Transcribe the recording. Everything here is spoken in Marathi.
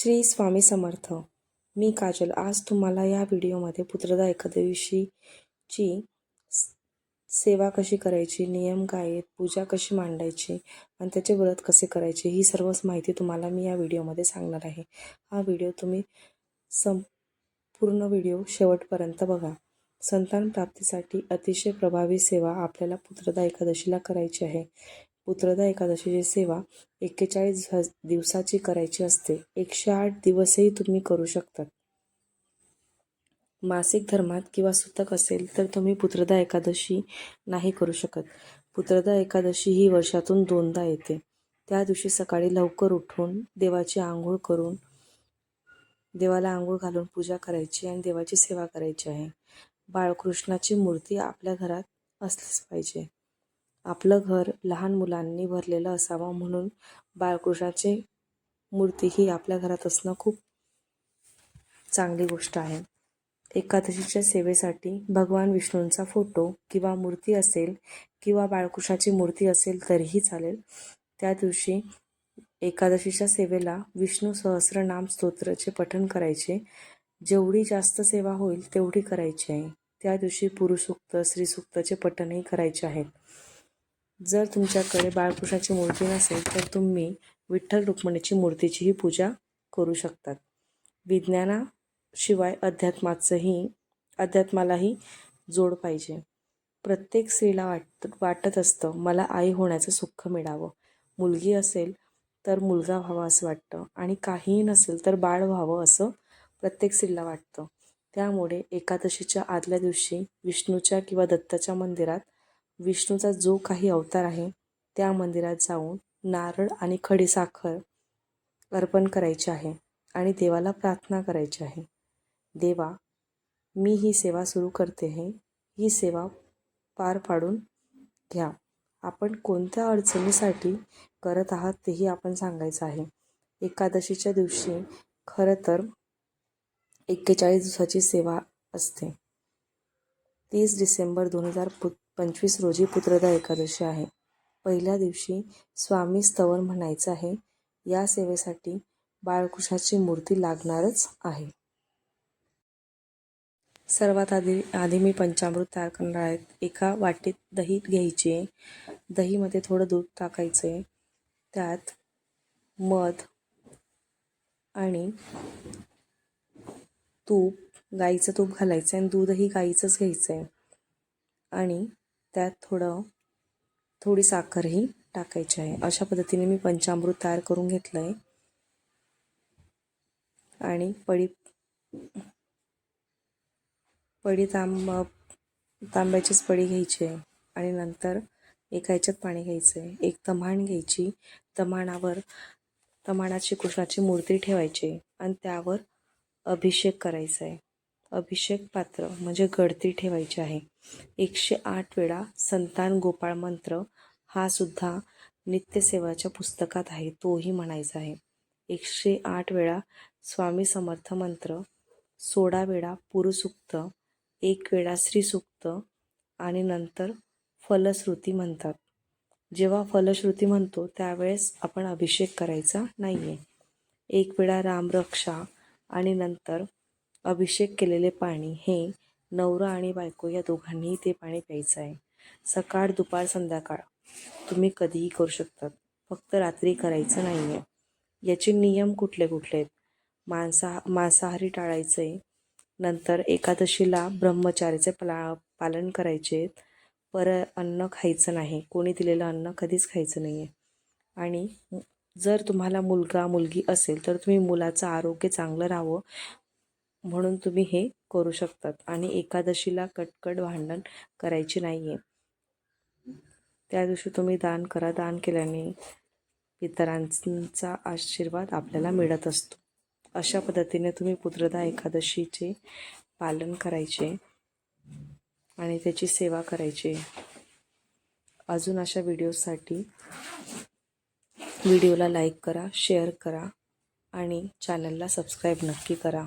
श्री स्वामी समर्थ. मी काजल आज तुम्हाला या व्हिडिओमध्ये पुत्रदा एकादशीची सेवा कशी करायची, नियम काय आहेत, पूजा कशी मांडायची आणि त्याचे व्रत कसे करायचे ही सर्वच माहिती तुम्हाला मी या व्हिडिओमध्ये सांगणार आहे. हा व्हिडिओ तुम्ही संपूर्ण व्हिडिओ शेवटपर्यंत बघा. संतान प्राप्तीसाठी अतिशय प्रभावी सेवा आपल्याला पुत्रदा एकादशीला करायची आहे. पुत्रदा एकादशीची सेवा 41 दिवसाची करायची असते. 108 दिवसही तुम्ही करू शकतात. मासिक धर्मात किंवा सुतक असेल तर तुम्ही पुत्रदा एकादशी नाही करू शकत. पुत्रदा एकादशी ही वर्षातून 2दा येते. त्या दिवशी सकाळी लवकर उठून देवाची आंघोळ करून देवाला आंघोळ घालून पूजा करायची आणि देवाची सेवा करायची आहे. बाळकृष्णाची मूर्ती आपल्या घरात असलीच पाहिजे. आपलं घर लहान मुलांनी भरलेलं असावं म्हणून बाळकृष्णाची मूर्ती ही आपल्या घरात असणं खूप चांगली गोष्ट आहे. एकादशीच्या सेवेसाठी भगवान विष्णूंचा फोटो किंवा मूर्ती असेल किंवा बाळकृष्णाची मूर्ती असेल तरीही चालेल. त्या दिवशी एकादशीच्या सेवेला विष्णू सहस्रनाम स्तोत्राचे पठण करायचे. जेवढी जास्त सेवा होईल तेवढी करायची आहे. त्या दिवशी पुरुषसूक्त स्त्रीसूक्ताचे पठणही करायचे आहेत. जर तुमच्याकडे बाळकृष्णाची मूर्ती नसेल तर तुम्ही विठ्ठल रुक्मिणीची मूर्तीचीही पूजा करू शकतात. विज्ञानाशिवाय अध्यात्मालाही जोड पाहिजे. प्रत्येक स्त्रीला वाटत असतं मला आई होण्याचं सुख मिळावं. मुलगी असेल तर मुलगा व्हावा असं वाटतं आणि काहीही नसेल तर बाळ व्हावं असं प्रत्येक स्त्रीला वाटतं. त्यामुळे एकादशीच्या आदल्या दिवशी विष्णूच्या किंवा दत्ताच्या मंदिरात विष्णूचा जो काही अवतार आहे त्या मंदिरात जाऊन नारळ आणि खडीसाखर अर्पण करायचे आहे आणि देवाला प्रार्थना करायची आहे. देवा, मी ही सेवा सुरू करते आहे. ही सेवा पार पाडून घ्या. आपण कोणत्या अडचणीसाठी करत आहात तेही आपण सांगायचं आहे. एकादशीच्या दिवशी खरं तर 41 दिवसाची सेवा असते. 30 डिसेंबर 2025 रोजी पुत्रदा एकादशी आहे. पहिल्या दिवशी स्वामी स्तवन म्हणायचं आहे. या सेवेसाठी बाळकृष्णाची मूर्ती लागणारच आहे. सर्वात आधी मी पंचामृत तयार करणार आहे. एका वाटीत दही घ्यायचे. दहीमध्ये थोडं दूध टाकायचे. त्यात मध आणि तूप, गाईचं तूप घालायचं आणि दूधही गाईचंच घ्यायचं आहे आणि त्यात थोडी साखरही टाकायची आहे. अशा पद्धतीने मी पंचामृत तयार करून घेतलं आहे आणि तांब्याचीच पडी घ्यायची आहे आणि नंतर एका ह्याच्यात पाणी घ्यायचं आहे. एक तम्हाण घ्यायची. तम्हाणात श्रीकृष्णाची मूर्ती ठेवायची आणि त्यावर अभिषेक करायचा आहे. अभिषेक पात्र म्हणजे गडती ठेवायची आहे. 108 वेळा संतान गोपाळ मंत्र हा सुद्धा नित्यसेवाच्या पुस्तकात आहे, तोही म्हणायचा आहे. 108 वेळा स्वामी समर्थ मंत्र, 16 वेळा पुरुसूक्त, 1 वेळा श्रीसूक्त आणि नंतर फलश्रुती म्हणतात. जेव्हा फलश्रुती म्हणतो त्यावेळेस आपण अभिषेक करायचा नाही आहे. 1 वेळा रामरक्षा आणि नंतर अभिषेक केलेले पाणी हे नवरा आणि बायको या दोघांनीही ते पाणी प्यायचं आहे. सकाळ, दुपार, संध्याकाळ तुम्ही कधीही करू शकतात. फक्त रात्री करायचं नाही आहे. याचे नियम कुठले आहेत? मांसाहारी टाळायचे. नंतर एकादशीला ब्रह्मचार्याचे पालन करायचे. अन्न खायचं नाही. कोणी दिलेलं अन्न कधीच खायचं नाही आहे. आणि जर तुम्हाला मुलगा मुलगी असेल तर तुम्ही मुलाचं आरोग्य चांगलं राहावं म्हणून तुम्ही हे करू शकतात. आणि एकादशीला कटकट भांडण करायची नाही आहे. त्या दिवशी तुम्ही दान करा. दान केल्याने पितरांचा आशीर्वाद आपल्याला मिळत असतो. अशा पद्धतीने तुम्ही पुत्रदा एकादशीचे पालन करायचे आणि त्याची सेवा करायची. अजून अशा व्हिडिओसाठी व्हिडिओला लाईक करा, शेअर करा आणि चॅनलला सबस्क्राईब नक्की करा.